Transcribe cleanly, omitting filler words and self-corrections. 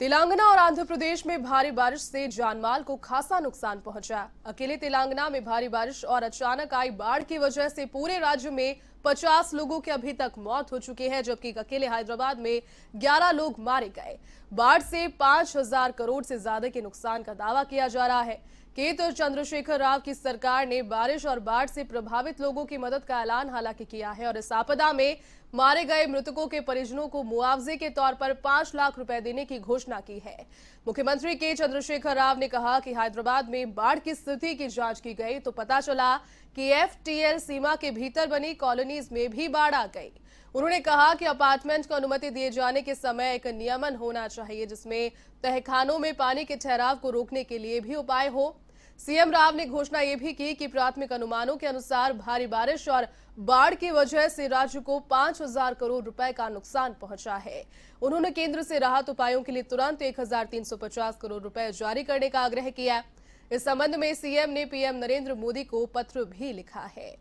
तेलंगाना और आंध्र प्रदेश में भारी बारिश से जानमाल को खासा नुकसान पहुंचा। अकेले तेलंगाना में भारी बारिश और अचानक आई बाढ़ की वजह से पूरे राज्य में 50 लोगों की अभी तक मौत हो चुकी है, जबकि अकेले हैदराबाद में 11 लोग मारे गए। बाढ़ से 5000 करोड़ से ज्यादा के नुकसान का दावा किया जा रहा है। केंद्र चंद्रशेखर राव की सरकार ने बारिश और बाढ़ से प्रभावित लोगों की मदद का ऐलान हालांकि किया है और इस आपदा में मारे गए मृतकों के परिजनों को मुआवजे के तौर पर 5 लाख रुपए देने की घोषणा की है। मुख्यमंत्री के चंद्रशेखर राव ने कहा कि हैदराबाद में बाढ़ की स्थिति की जांच की गई तो पता चला कि FTL सीमा के भीतर बनी कॉलोनीज में भी बाढ़ आ गई। उन्होंने कहा कि अपार्टमेंट को अनुमति दिए जाने के समय एक नियमन होना चाहिए जिसमें तहखानों में पानी के ठहराव को रोकने के लिए भी उपाय हो। सीएम राव ने घोषणा ये भी की कि प्राथमिक अनुमानों के अनुसार भारी बारिश और बाढ़ की वजह से राज्य को 5000 करोड़ रुपए का नुकसान पहुंचा है। उन्होंने केंद्र से राहत उपायों के लिए तुरंत 1350 करोड़ रुपए जारी करने का आग्रह किया। इस संबंध में सीएम ने पीएम नरेंद्र मोदी को पत्र भी लिखा है।